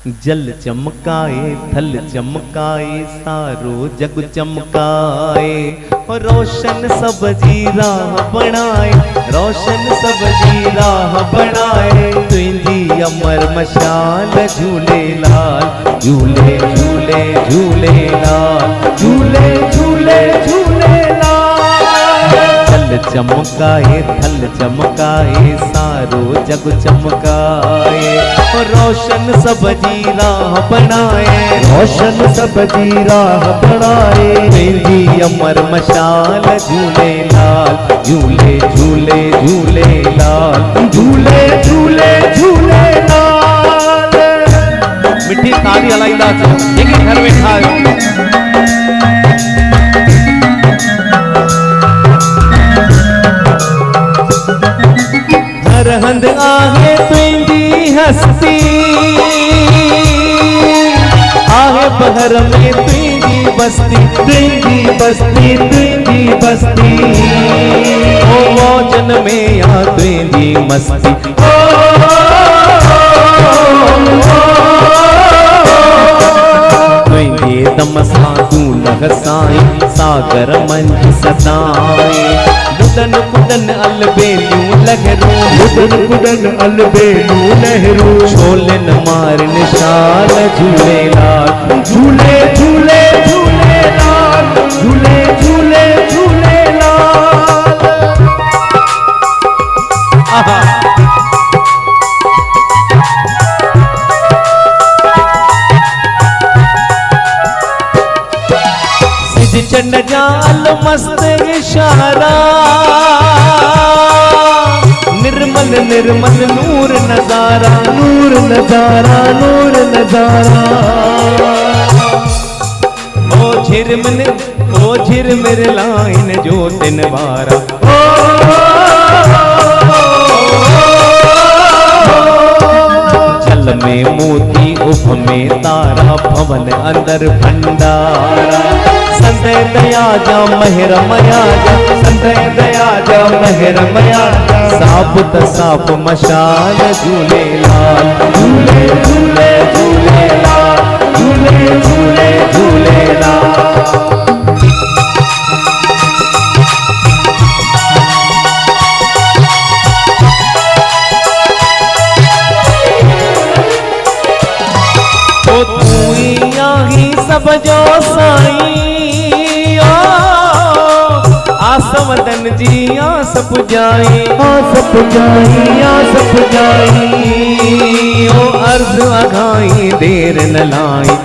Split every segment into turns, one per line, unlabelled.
जल चमकाए थल चमकाए सारो जग चमकाए, रोशन सब जी राह बनाए, रोशन सब जी राह बनाए। तुझी अमर मशाल झूले लाल, झूले झूले झूले लाल, झूले झूले झूले लाल। जल चमकाए थल चमकाए सारो जग चमकाए, रोशन सब जी राह बनाए,
रोशन सब जी राह बनाए।
तेरी अमर मशाल झूले लाल, झूले झूले झूले लाल,
झूले झूले झूले लाल।
मिठी ताली हलाईंदा जेके घर वेठा आहियो। हर हंध आहे तुझी हस्ती, आहे बहर में तुझी बस्ती,
तुझी बस्ती तुझी बस्ती।
ओ मौजन में या तुझी मस्ती, तुझे दम सां तूं लहसाई सागर मंझ सदाई। बुदन बुदन अलबेलियूं लहरूं,
बुदन बुदन अलबेलियूं लहरूं।
छोलन मार निशाल झूले लाल,
झूले झूले झूले लाल, झूले झूले झूले लाल।
आहा सिज चंड जाल मस्त इशारा, निर्मल निर्मल नूर नजारा,
नूर नजारा नूर नजारा।
ओ झिरमिर लाइन जो तिन वारा। जल में मोती उभ में तारा, भवन अंदर भंडारा। संदय दया जा महर मया जा, संदय दया जा महर मया जा। साबुत साफ मशाल झूले लाल,
झूले झूले झूले लाल, झूले झूले झूले लाल।
तो तू ही आही सब जो साईं, आस वतन जी आस पुजाई,
आस पुजाई आस पुजाई।
ओ अर्ज अघाई देर न लाई,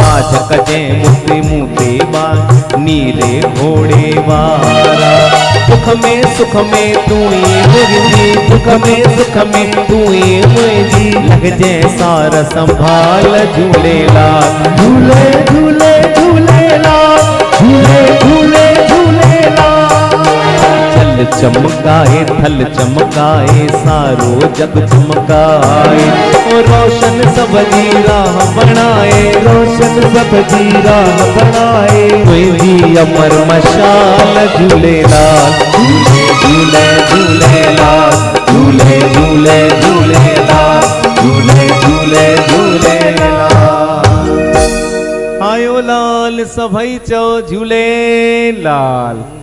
आज कजे मुक्ति मुते बार नीले घोड़े वारा। दुख में तू ही मुझी, दुख में सुख में तू ही मुझी। लग जे सार संभाल झूले लाल,
झूले झूले झूले लाल, झूले झूले झूले लाल।
जल चमकाए थल चमकाए सारो जग चमकाए, रोशन सब जी राह बनाए,
रोशन सब जी राह बनाए।
तुझी अमर मशाल झूले लाल, झूले झूले झूले लाल, झूले झूले झूले लाल, झूले झूले झूले लाल। आयो लाल सभई चो झूले लाल।